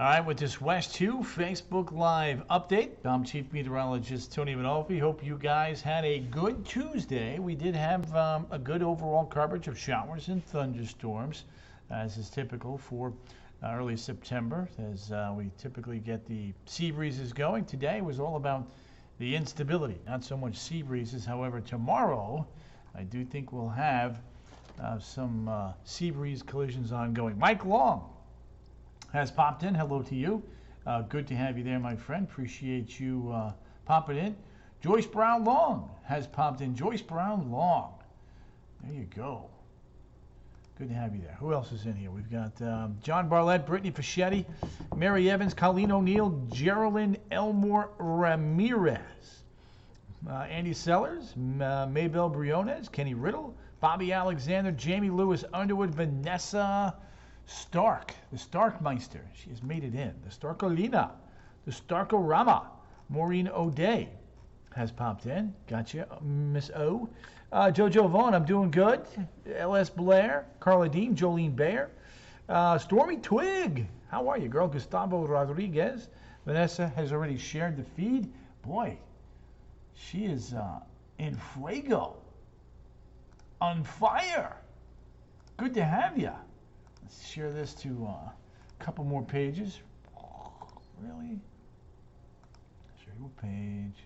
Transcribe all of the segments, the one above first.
All right, with this West 2 Facebook Live update, I'm Chief Meteorologist Tony Manolfi. Hope you guys had a good Tuesday. We did have a good overall coverage of showers and thunderstorms, as is typical for early September, as we typically get the sea breezes going. Today was all about the instability, not so much sea breezes. However, tomorrow, I do think we'll have some sea breeze collisions ongoing. Mike Long has popped in. Hello to you. Good to have you there, my friend. Appreciate you popping in. Joyce Brown Long has popped in. Joyce Brown Long. There you go. Good to have you there. Who else is in here? We've got John Barlett, Brittany Fischetti, Mary Evans, Colleen O'Neill, Geraldine Elmore Ramirez, Andy Sellers, Maybelle Briones, Kenny Riddle, Bobby Alexander, Jamie Lewis Underwood, Vanessa Stark, the Starkmeister. She has made it in. The Starkolina, the Starkorama. Maureen O'Day has popped in. Gotcha, Miss O. Jojo Vaughn, I'm doing good. L.S. Blair, Carla Dean, Jolene Bayer. Stormy Twig, how are you, girl? Gustavo Rodriguez. Vanessa has already shared the feed. Boy, she is in fuego. On fire. Good to have you. Let's share this to a couple more pages. Really? Share your page.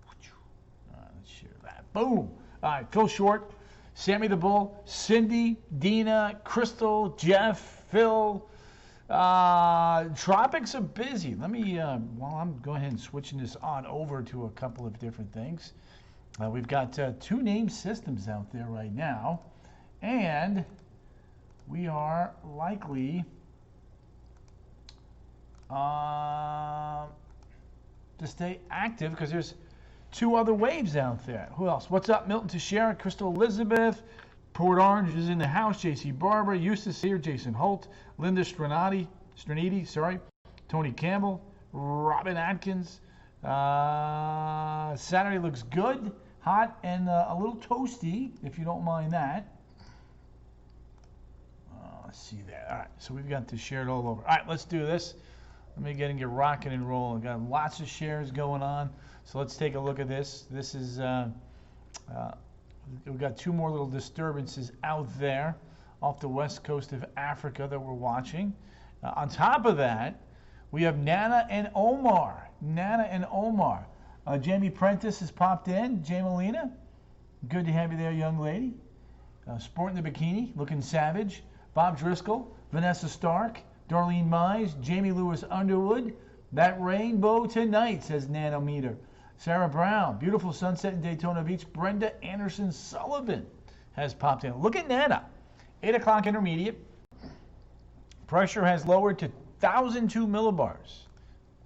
All right, let's share that. Boom. All right, Phil Short, Sammy the Bull, Cindy, Dina, Crystal, Jeff, Phil. Tropics are busy. Let me, while I'm going ahead and switching this on over to a couple of different things. We've got two name systems out there right now, and we are likely to stay active because there's two other waves out there. Who else? What's up, Milton Teixeira, Crystal Elizabeth, Port Orange is in the house, J.C. Barber, Eustace here, Jason Holt, Linda Straniti, Tony Campbell, Robin Atkins. Saturday looks good, hot, and a little toasty, if you don't mind that. Let's see that. All right, so we've got this shared all over. All right, let's do this. Let me get rocking and rolling. Got lots of shares going on, so let's take a look at this. This is, we've got two more little disturbances out there off the west coast of Africa that we're watching. On top of that, we have Nana and Omar. Jamie Prentice has popped in. Jamelina, good to have you there, young lady. Sporting the bikini, looking savage. Bob Driscoll, Vanessa Stark, Darlene Mize, Jamie Lewis Underwood. That rainbow tonight, says Nanometer. Sarah Brown, beautiful sunset in Daytona Beach. Brenda Anderson Sullivan has popped in. Look at Nana. 8 o'clock intermediate. Pressure has lowered to 1,002 millibars.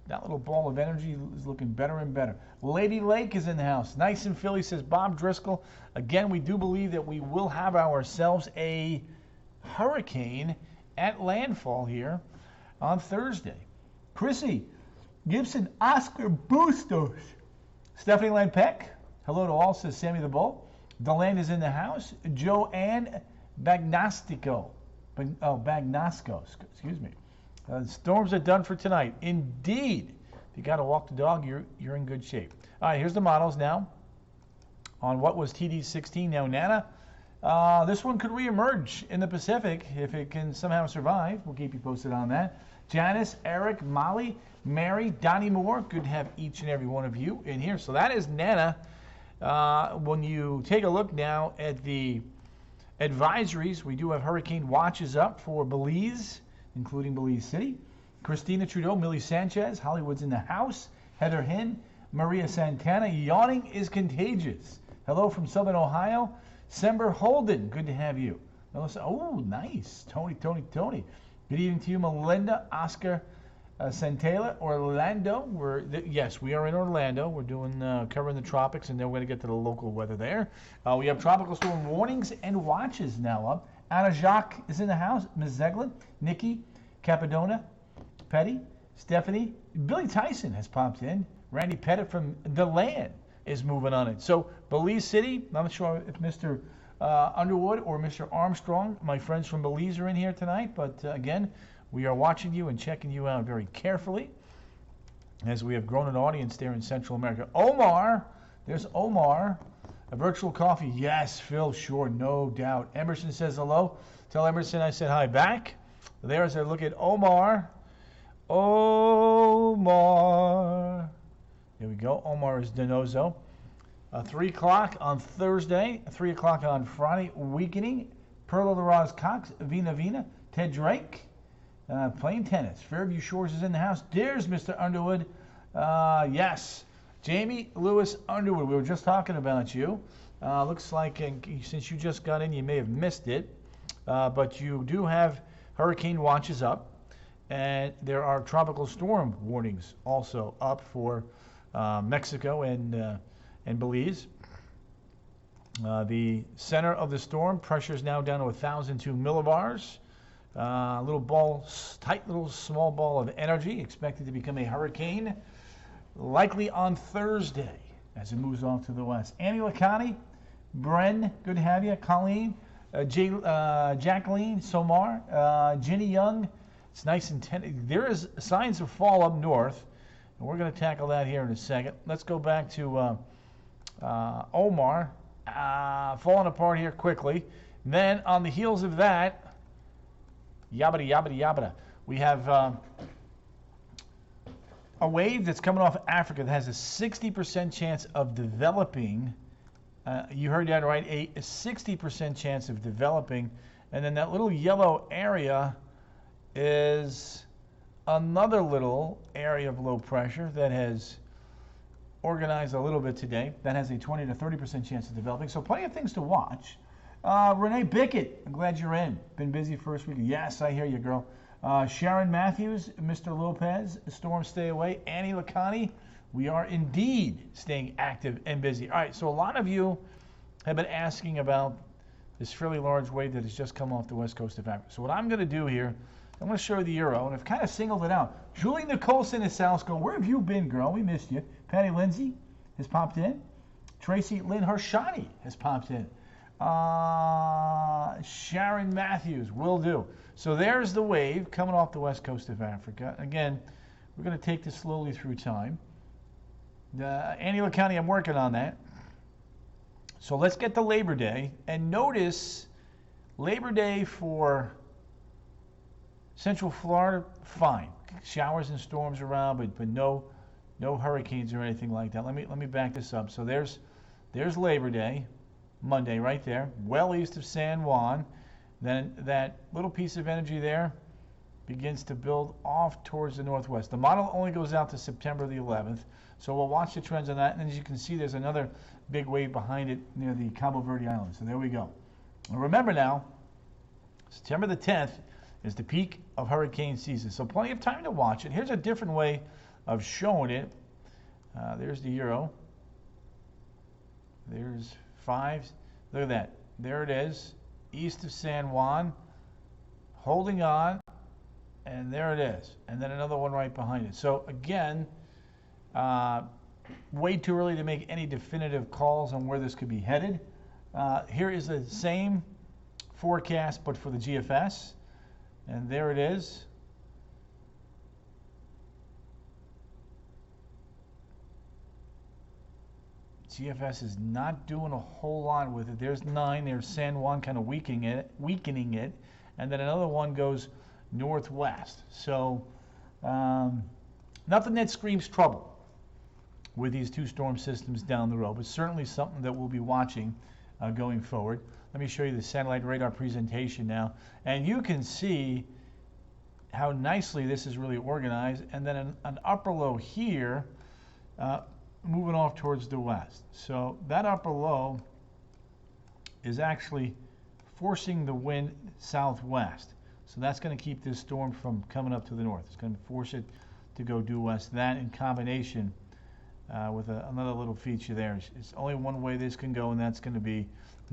That little ball of energy is looking better and better. Lady Lake is in the house. Nice and Philly, says Bob Driscoll. Again, we do believe that we will have ourselves a hurricane at landfall here on Thursday. Chrissy Gibson, Oscar Bustos. Stephanie Lampeck, hello to all, says Sammy the Bull. Deland is in the house. Joanne Bagnosco, excuse me. Storms are done for tonight. Indeed. If you got to walk the dog, you're in good shape. All right, here's the models now on what was TD16, now Nana. This one could reemerge in the Pacific if it can somehow survive. We'll keep you posted on that. Janice, Eric, Molly, Mary, Donnie Moore. Good to have each and every one of you in here. So that is Nana. When you take a look now at the advisories, we do have hurricane watches up for Belize, including Belize City. Christina Trudeau, Millie Sanchez, Hollywood's in the house. Heather Hinn, Maria Santana. Yawning is contagious. Hello from Southern Ohio. Sember Holden, good to have you. Melissa, oh, nice. Tony. Good evening to you, Melinda, Oscar, Santela, Orlando. Yes, we are in Orlando. We're doing covering the tropics, and then we're going to get to the local weather there. We have tropical storm warnings and watches now up. Anna Jacques is in the house. Ms. Zeglin, Nikki, Capadona, Petty, Stephanie, Billy Tyson has popped in. Randy Pettit from The Land is moving on it. So Belize City, I'm not sure if Mr. Underwood or Mr. Armstrong, my friends from Belize, are in here tonight, but again, We are watching you and checking you out very carefully as we have grown an audience there in Central America. Omar, there's Omar. A virtual coffee. Yes, Phil, sure, no doubt. Emerson says hello. Tell Emerson I said hi back. There's a look at Omar. Omar. There we go. Omar is Donozo. 3 o'clock on Thursday, 3 o'clock on Friday, weakening. Perla Larraz Cox, Vina Vina, Ted Drake, playing tennis. Fairview Shores is in the house. There's Mr. Underwood. Yes, Jamie Lewis Underwood. We were just talking about you. Looks like since you just got in, you may have missed it. But you do have hurricane watches up. And there are tropical storm warnings also up for Mexico and Belize. The center of the storm, pressure is now down to 1,002 millibars. Tight little small ball of energy, expected to become a hurricane, likely on Thursday as it moves off to the west. Annie Lacani, Bren, good to have you. Colleen, Jacqueline, Somar, Ginny Young. It's nice and there is signs of fall up north, and we're going to tackle that here in a second. Let's go back to Omar, falling apart here quickly. And then on the heels of that, yabbada yabbada yabbada, we have a wave that's coming off Africa that has a 60% chance of developing. You heard that right, a 60% chance of developing. And then that little yellow area is another little area of low pressure that has organized a little bit today. That has a 20 to 30% chance of developing. So plenty of things to watch. Renee Bickett, I'm glad you're in. Been busy first week. Yes, I hear you, girl. Sharon Matthews, Mr. Lopez, Storm Stay Away. Annie Lacani, we are indeed staying active and busy. All right, so a lot of you have been asking about this fairly large wave that has just come off the west coast of Africa. So what I'm going to do here, I'm going to show you the Euro, and I've kind of singled it out. Julie Nicholson in South School, where have you been, girl? We missed you. Patty Lindsay has popped in. Tracy Lynn Harshani has popped in. Sharon Matthews will do. So there's the wave coming off the west coast of Africa. Again, we're going to take this slowly through time. Annie County, I'm working on that. So let's get to Labor Day. And notice Labor Day for Central Florida, fine. Showers and storms around, but no hurricanes or anything like that. Let me back this up. So there's Labor Day, Monday right there, well east of San Juan. Then that little piece of energy there begins to build off towards the northwest. The model only goes out to September the 11th, so we'll watch the trends on that. And as you can see, there's another big wave behind it near the Cabo Verde Islands. So there we go. And remember now, September the 10th is the peak of hurricane season, so plenty of time to watch it. Here's a different way of showing it. There's the Euro. There's 5. Look at that. There it is, east of San Juan, holding on, and there it is. And then another one right behind it. So again, way too early to make any definitive calls on where this could be headed. Here is the same forecast, but for the GFS. And there it is. GFS is not doing a whole lot with it. There's 9. There's San Juan kind of weakening it. And then another one goes northwest. So nothing that screams trouble with these two storm systems down the road, but certainly something that we'll be watching going forward. Let me show you the satellite radar presentation now. And you can see how nicely this is really organized. And then an upper low here moving off towards the west. So that upper low is actually forcing the wind southwest. So that's going to keep this storm from coming up to the north. It's going to force it to go due west. That in combination with another little feature there. It's only one way this can go, and that's going to be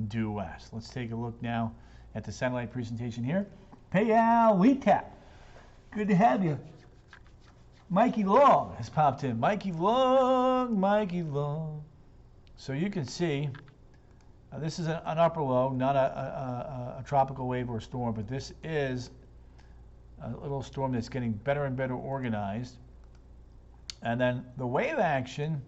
due west. Let's take a look now at the satellite presentation here. Payal Weetap. Good to have you. Mikey Long has popped in. Mikey Long, Mikey Long. So you can see this is an upper low, not a tropical wave or a storm, but this is a little storm that's getting better and better organized. And then the wave action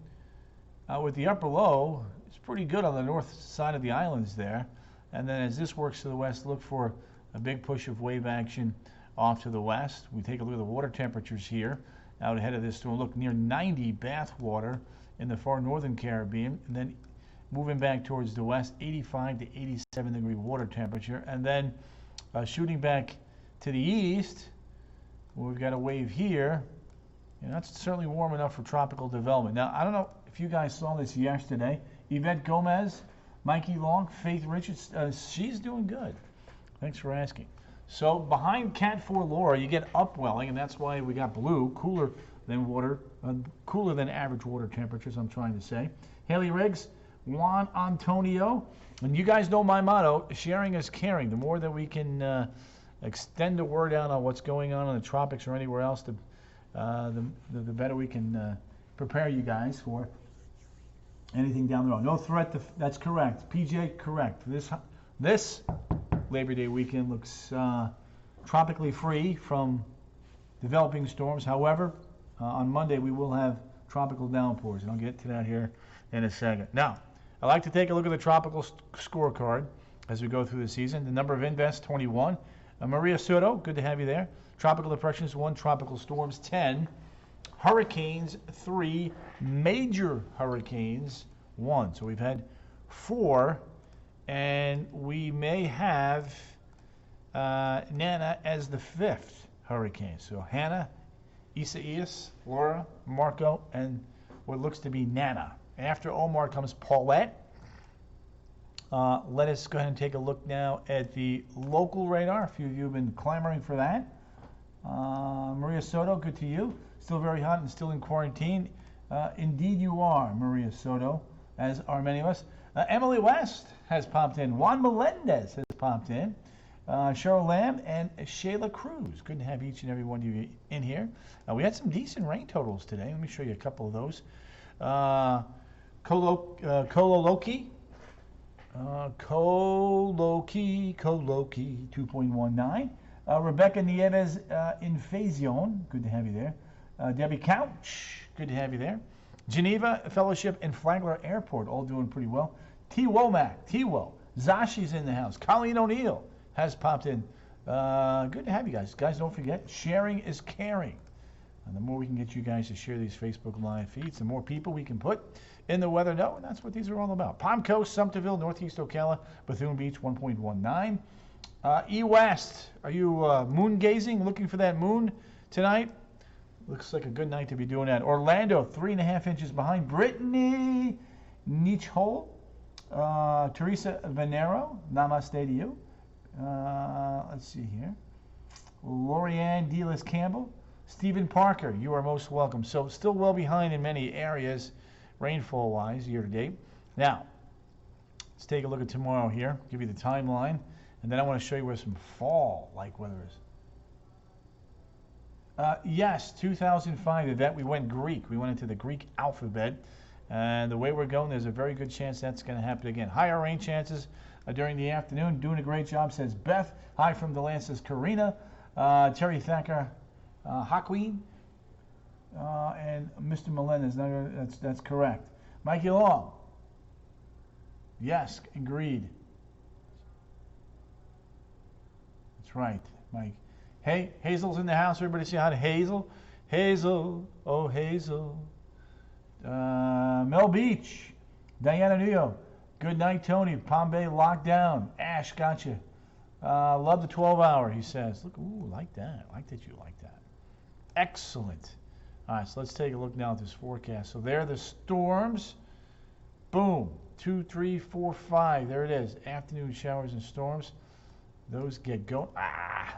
with the upper low is pretty good on the north side of the islands there. And then as this works to the west, look for a big push of wave action off to the west. We take a look at the water temperatures here out ahead of this storm. Look, near 90 bath water in the far northern Caribbean. And then moving back towards the west, 85 to 87 degree water temperature. And then shooting back to the east, we've got a wave here. And that's certainly warm enough for tropical development. Now, I don't know if you guys saw this yesterday. Yvette Gomez, Mikey Long, Faith Richards, she's doing good. Thanks for asking. So behind Cat 4 Laura, you get upwelling, and that's why we got blue, cooler than average water temperatures, I'm trying to say. Haley Riggs, Juan Antonio, and you guys know my motto, sharing is caring. The more that we can extend the word out on what's going on in the tropics or anywhere else, the better we can prepare you guys for anything down the road. No threat, that's correct. PJ, correct. This Labor Day weekend looks tropically free from developing storms. However, on Monday we will have tropical downpours, and I'll get to that here in a second. Now, I like to take a look at the tropical scorecard as we go through the season. The number of invests, 21. Maria Soto, good to have you there. Tropical depressions, 1. Tropical storms, 10. Hurricanes, 3. Major hurricanes, 1. So we've had 4, and we may have Nana as the 5th hurricane. So Hannah, Isaias, Laura, Marco, and what looks to be Nana. After Omar comes Paulette. Let us go ahead and take a look now at the local radar. A few of you have been clamoring for that. Maria Soto, good to you. Still very hot and still in quarantine. Indeed you are, Maria Soto, as are many of us. Emily West has popped in. Juan Melendez has popped in. Cheryl Lamb and Shayla Cruz. Good to have each and every one of you in here. We had some decent rain totals today. Let me show you a couple of those. Kololoki, 2.19. Rebecca Nieves in Faison, good to have you there. Debbie Couch, good to have you there. Geneva Fellowship and Flagler Airport, all doing pretty well. T. Womack, T-Wo, Zashi's in the house. Colleen O'Neill has popped in. Good to have you guys. Guys, don't forget, sharing is caring. And the more we can get you guys to share these Facebook Live feeds, the more people we can put in the weather know, and that's what these are all about. Palm Coast, Sumterville, Northeast Ocala, Bethune Beach, 1.19. E-West, are you moon gazing, looking for that moon tonight? Looks like a good night to be doing that. Orlando, 3.5 inches behind. Brittany Nietzhole, Teresa Venero, namaste to you. Let's see here. Lorianne Delis Campbell, Stephen Parker, you are most welcome. So still well behind in many areas, rainfall-wise, year-to-date. Now, let's take a look at tomorrow here, give you the timeline, and then I want to show you where some fall-like weather is. Yes, 2005 event, we went Greek. We went into the Greek alphabet, and the way we're going, there's a very good chance that's going to happen again. Higher rain chances during the afternoon. Doing a great job, says Beth. Hi from DeLand, says Karina. Terry Thacker, Haquin, and Mr. Melendez. That's correct. Mikey Long. Yes, agreed. That's right, Mike. Hey, Hazel's in the house. Everybody say hi to Hazel. Hazel, oh Hazel. Mel Beach, Diana Nuyo. Good night, Tony. Palm Bay locked down. Ash, gotcha. Love the 12-hour, he says. Look, ooh, like that. I like that you like that. Excellent. All right, so let's take a look now at this forecast. So there are the storms. Boom. 2, 3, 4, 5. There it is. Afternoon showers and storms. Those get going. Ah.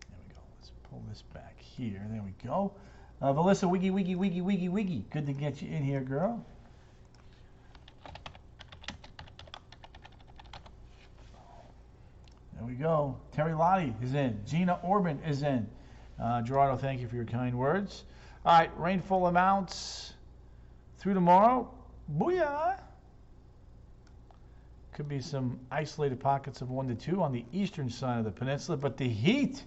There we go. Let's pull this back here. There we go. Melissa, wiggy, wiggy, wiggy, wiggy, wiggy. Good to get you in here, girl. There we go. Terry Lottie is in. Gina Orban is in. Gerardo, thank you for your kind words. All right, rainfall amounts through tomorrow. Booyah! Could be some isolated pockets of 1 to 2 on the eastern side of the peninsula, but the heat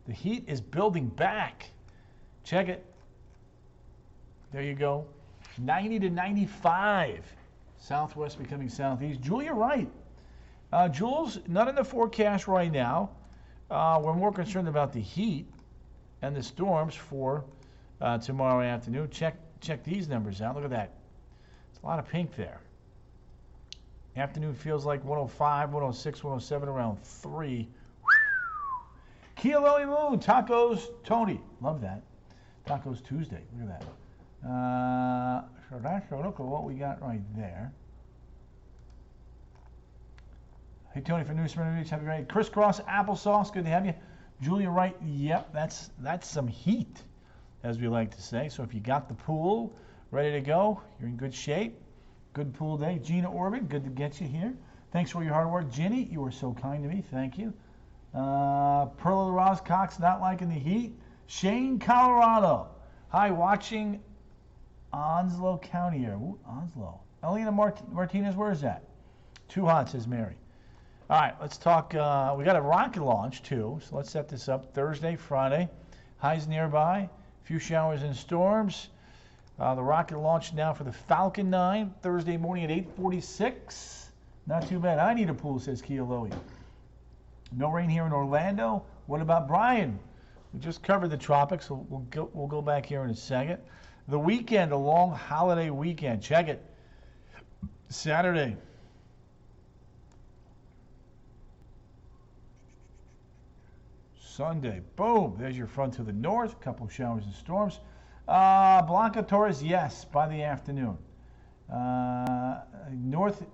is building back. Check it. There you go. 90 to 95. Southwest becoming southeast. Julia, right. Jules, not in the forecast right now. We're more concerned about the heat and the storms for tomorrow afternoon. Check these numbers out. Look at that. It's a lot of pink there. Afternoon feels like 105, 106, 107, around 3. Kealoli Moon, Tacos Tony. Love that. Tacos Tuesday. Look at that. So look at what we got right there. Hey, Tony from New Smyrna Beach. Have a great crisscross applesauce. Good to have you. Julia Wright. Yep, that's some heat, as we like to say. So if you got the pool ready to go, you're in good shape. Good pool day. Gina Orban, good to get you here. Thanks for your hard work. Ginny, you were so kind to me. Thank you. Perla Ross Cox, not liking the heat. Shane, Colorado. Hi, watching Onslow County here. Ooh, Onslow. Elena Martinez, where is that? Too hot, says Mary. All right, let's talk. We got a rocket launch, too, so let's set this up. Thursday, Friday. Highs nearby. A few showers and storms. The rocket launch now for the Falcon 9, Thursday morning at 8:46. Not too bad. I need a pool, says Kealoi. No rain here in Orlando. What about Brian? We just covered the tropics. So we'll go back here in a second. The weekend, a long holiday weekend. Check it. Saturday. Sunday. Boom. There's your front to the north. A couple of showers and storms. Blanca Torres, yes, by the afternoon. North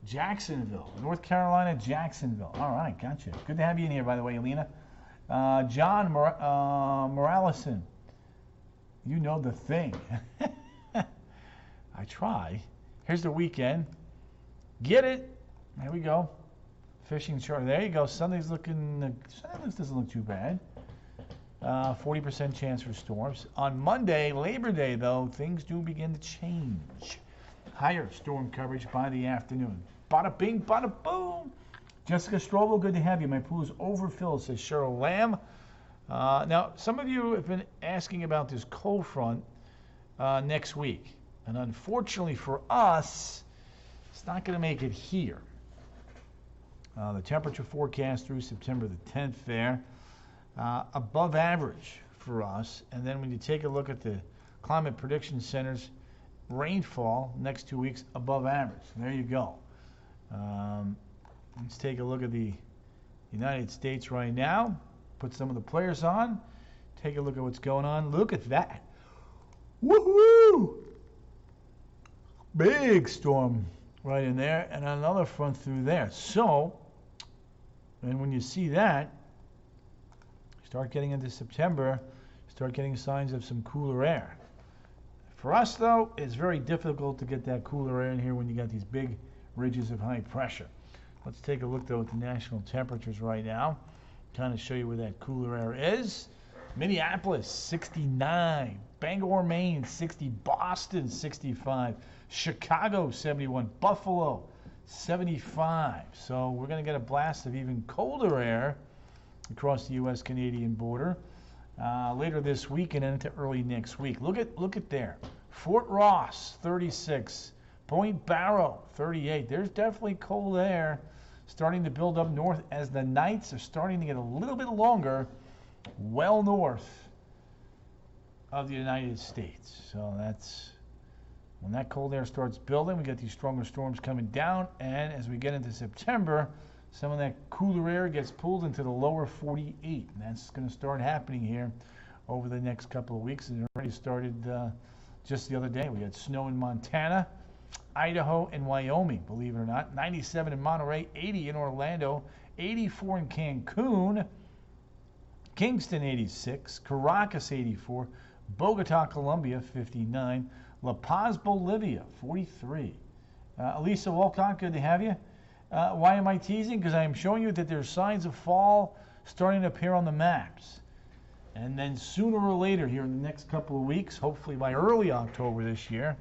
Jacksonville, North Carolina, Jacksonville. All right, gotcha. Good to have you in here, by the way, Alina. John Moralison, you know the thing. I try. Here's the weekend. Get it. There we go. Fishing short. There you go. Sunday doesn't look too bad. 40% chance for storms. On Monday, Labor Day, though, things do begin to change. Higher storm coverage by the afternoon. Bada bing, bada boom. Jessica Strobel, good to have you. My pool is overfilled, says Cheryl Lamb. Now, some of you have been asking about this cold front next week. And unfortunately for us, it's not going to make it here. The temperature forecast through September the 10th there. Above average for us. And then when you take a look at the Climate Prediction Center's rainfall next 2 weeks, above average. There you go. Let's take a look at the United States right now. Put some of the players on. Take a look at what's going on. Look at that. Woohoo! Big storm right in there, and another front through there. So, and when you see that, start getting into September, start getting signs of some cooler air. For us, though, it's very difficult to get that cooler air in here when you got these big ridges of high pressure. Let's take a look, though, at the national temperatures right now. Kind of show you where that cooler air is. Minneapolis, 69. Bangor, Maine, 60. Boston, 65. Chicago, 71. Buffalo, 75. So we're going to get a blast of even colder air across the U.S.-Canadian border later this week and into early next week. Look at there. Fort Ross, 36. Point Barrow, 38. There's definitely cold air starting to build up north as the nights are starting to get a little bit longer, well north of the United States. So that's when that cold air starts building. We get these stronger storms coming down, and as we get into September, some of that cooler air gets pulled into the lower 48, and that's going to start happening here over the next couple of weeks. And it already started just the other day. We had snow in Montana, Idaho, and Wyoming, believe it or not. 97 in Monterey, 80 in Orlando, 84 in Cancun, Kingston 86, Caracas 84, Bogota, Colombia 59, La Paz, Bolivia 43. Elisa Wolcott, good to have you. Why am I teasing? Because I am showing you that there's signs of fall starting to appear on the maps. And then sooner or later here in the next couple of weeks, hopefully by early October this year,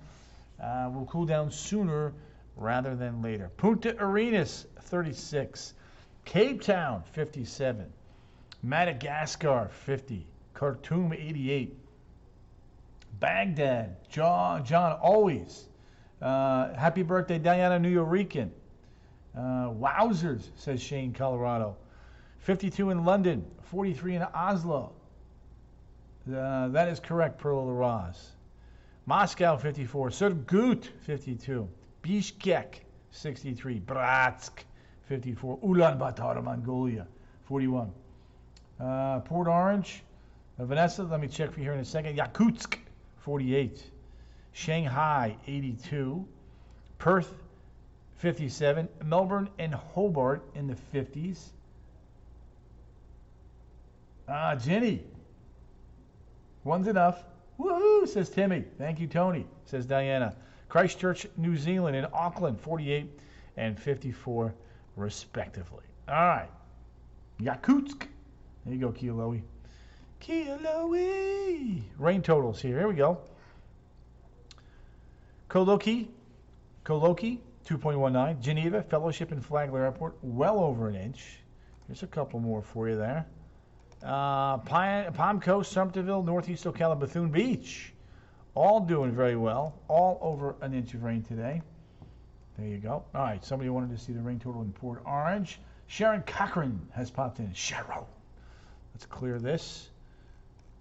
we'll cool down sooner rather than later. Punta Arenas, 36. Cape Town, 57. Madagascar, 50. Khartoum, 88. Baghdad, John always. Happy birthday, Diana, New Yorican. Wowzers, says Shane, Colorado. 52 in London, 43 in Oslo. That is correct, Pearl of the Roz. Moscow, 54. Surgut, 52. Bishkek, 63. Bratsk, 54. Ulaanbaatar, Mongolia, 41. Port Orange, Vanessa, let me check for you here in a second. Yakutsk, 48. Shanghai, 82. Perth, 57. Melbourne and Hobart in the 50s. Jenny. One's enough. Woohoo, says Timmy. Thank you, Tony, says Diana. Christchurch, New Zealand, and Auckland, 48 and 54, respectively. All right. Yakutsk. There you go, Kialoe. Kialoe. Rain totals here. Here we go. Koloki, 2.19. Geneva, Fellowship and Flagler Airport, well over an inch. Here's a couple more for you there. Palm Coast, Somerville, Northeast Ocala, Bethune Beach, all doing very well. All over an inch of rain today. There you go. All right, somebody wanted to see the rain total in Port Orange. Sharon Cochran has popped in. Sharon. Let's clear this.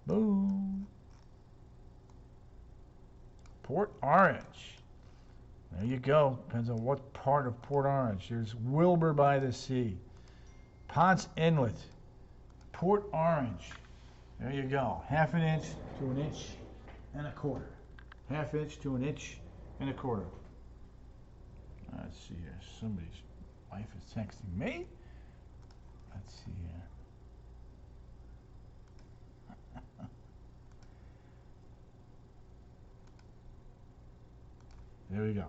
Boom. Port Orange. There you go. Depends on what part of Port Orange. There's Wilbur by the Sea. Ponce Inlet. Port Orange. There you go. Half an inch to an inch and a quarter. Half inch to an inch and a quarter. Let's see here. Somebody's wife is texting me. Let's see here. There we go.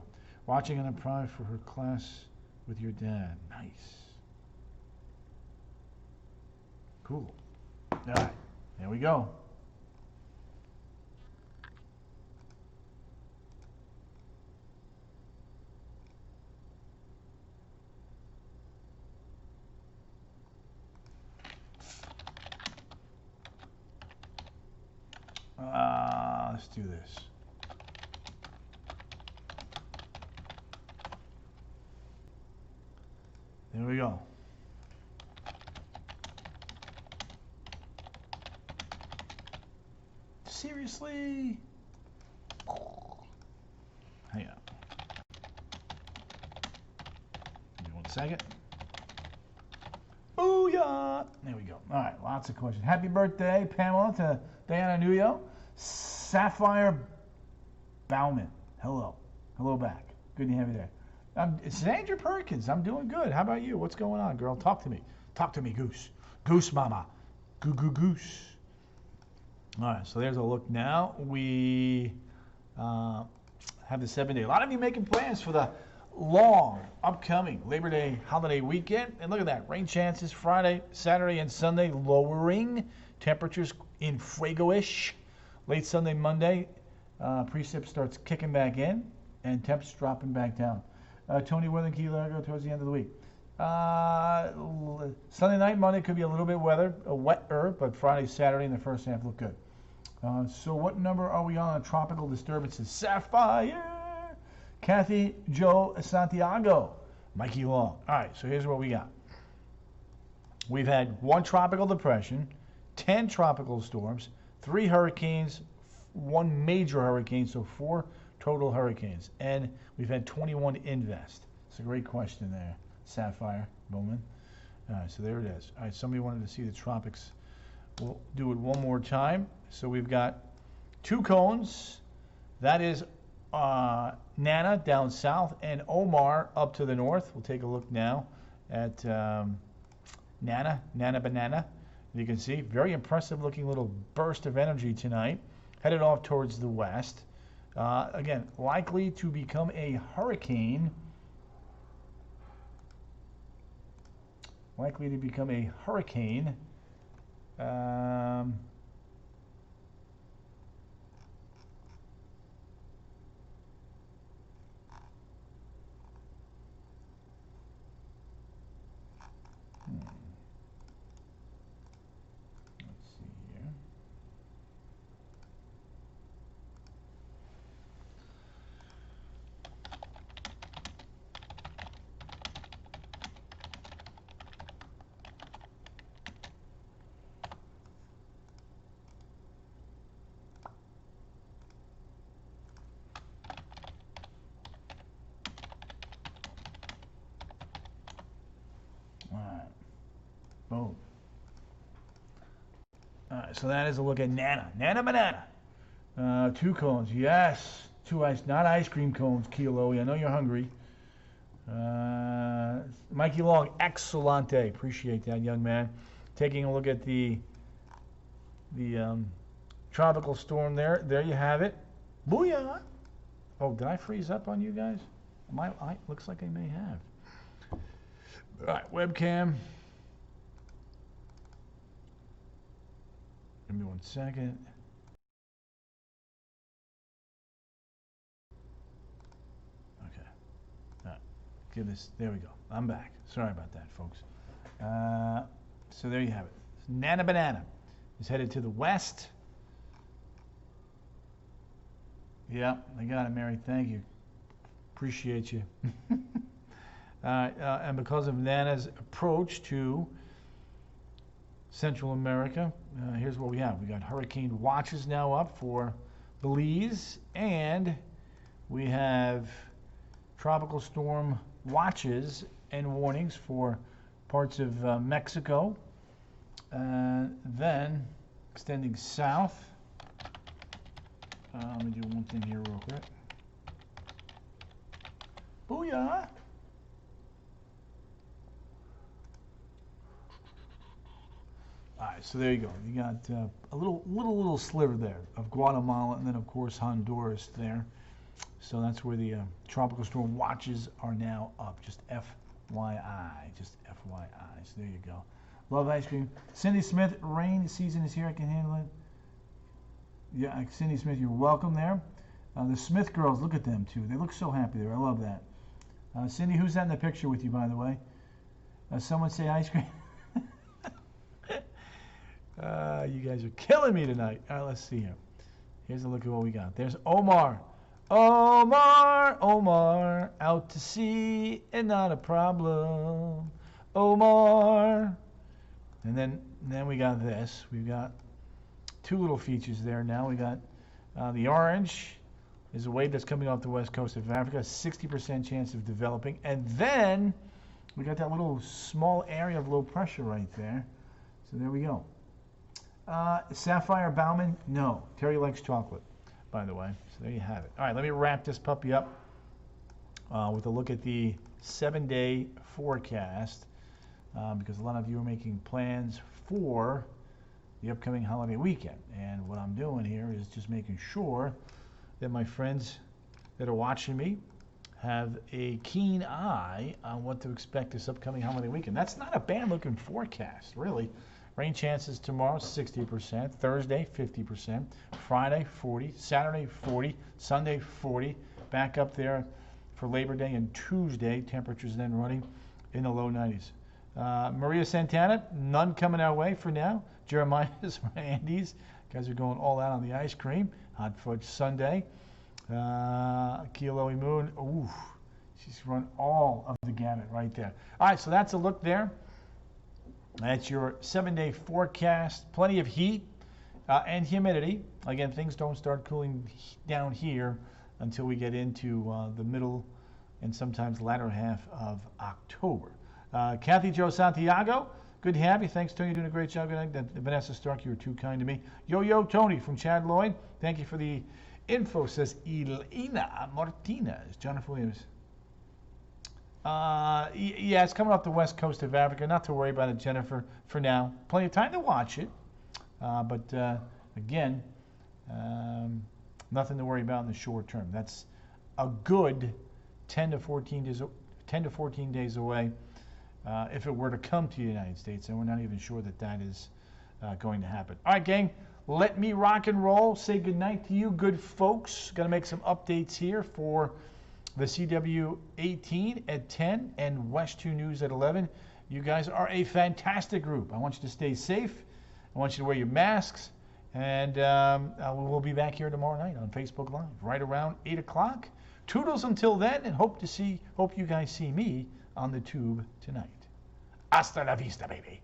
Watching on a Prime for her class with your dad. Nice. Cool. All right. There we go. Let's do this. There we go. Seriously? Hang on. Give me 1 second. Booyah! There we go. All right, lots of questions. Happy birthday, Pamela, to Diana Nuyo. Sapphire Bauman. Hello. Hello back. Good to have you there. It's Andrew Perkins. I'm doing good. How about you? What's going on, girl? Talk to me. Talk to me, Goose. Goose Mama. Goose. All right, so there's a look now. We have the 7-day. A lot of you making plans for the long, upcoming Labor Day holiday weekend. And look at that. Rain chances Friday, Saturday, and Sunday lowering. Temperatures in Fuego-ish. Late Sunday, Monday, precip starts kicking back in, and temps dropping back down. Tony Weather Key Largo towards the end of the week. Sunday night, Monday could be a little bit wetter, but Friday, Saturday, and the first half look good. So what number are we on tropical disturbances? Sapphire, Kathy, Joe, Santiago, Mikey Long. All right, so here's what we got. We've had 1 tropical depression, 10 tropical storms, 3 hurricanes, 1 major hurricane, so 4 total hurricanes. And we've had 21 invest. It's a great question there, Sapphire Bowman. All right, so there it is. All right, somebody wanted to see the tropics. We'll do it one more time. So we've got 2 cones. That is Nana down south and Omar up to the north. We'll take a look now at Nana Banana. You can see, very impressive looking little burst of energy tonight, headed off towards the west. Again, likely to become a hurricane. Boom. All right, so that is a look at Nana. Nana Banana. 2 cones. Yes. 2 ice, not ice cream cones, Kilo. I know you're hungry. Mikey Long, excellente. Appreciate that, young man. Taking a look at the tropical storm there. There you have it. Booyah! Oh, did I freeze up on you guys? Looks like I may have. All right, webcam. Give me 1 second. Okay. All right. Give this. There we go. I'm back. Sorry about that, folks. So there you have it. Nana Banana is headed to the west. Yeah, I got it, Mary. Thank you. Appreciate you. And because of Nana's approach to Central America, here's what we have. We got hurricane watches now up for Belize, and we have tropical storm watches and warnings for parts of Mexico. Then extending south. Let me do one thing here real quick. Booyah! All right, so there you go. You got a little sliver there of Guatemala, and then of course Honduras there. So that's where the tropical storm watches are now up. Just FYI, just FYI. So there you go. Love ice cream. Cindy Smith, rain season is here. I can handle it. Yeah, Cindy Smith, you're welcome there. The Smith girls, look at them too. They look so happy there. I love that. Cindy, who's that in the picture with you, by the way? Someone say ice cream. You guys are killing me tonight. All right, let's see here. Here's a look at what we got. There's Omar. Omar, out to sea and not a problem. Omar. And then we got this. We've got 2 little features there now. We got the orange is a wave that's coming off the west coast of Africa, 60% chance of developing. And then we got that little small area of low pressure right there. So there we go. Sapphire Bauman, no. Terry likes chocolate, by the way. So there you have it. All right, let me wrap this puppy up with a look at the 7-day forecast because a lot of you are making plans for the upcoming holiday weekend. And what I'm doing here is just making sure that my friends that are watching me have a keen eye on what to expect this upcoming holiday weekend. That's not a bad looking forecast, really. Rain chances tomorrow, 60%. Thursday, 50%. Friday, 40. Saturday, 40. Sunday, 40. Back up there for Labor Day and Tuesday. Temperatures then running in the low 90s. Maria Santana, none coming our way for now. Jeremiah's Andes. Guys are going all out on the ice cream. Hot Fudge Sunday. Kilo Moon. Ooh, she's run all of the gamut right there. All right, so that's a look there. That's your 7-day forecast. Plenty of heat and humidity. Again, things don't start cooling down here until we get into the middle and sometimes latter half of October. Kathy Jo Santiago, good to have you. Thanks, Tony. You're doing a great job. Vanessa Stark, you were too kind to me. Yo, Tony from Chad Lloyd. Thank you for the info, says Elena Martinez. Jonathan Williams. Yeah, it's coming off the west coast of Africa. Not to worry about it, Jennifer, for now. Plenty of time to watch it. But again, nothing to worry about in the short term. That's a good 10 to 14 days away if it were to come to the United States, and we're not even sure that that is going to happen. All right, gang, let me rock and roll. Say goodnight to you, good folks. Got to make some updates here for the CW 18 at 10 and West 2 News at 11. You guys are a fantastic group. I want you to stay safe. I want you to wear your masks. And we'll be back here tomorrow night on Facebook Live, right around 8 o'clock. Toodles until then, and hope you guys see me on the tube tonight. Hasta la vista, baby.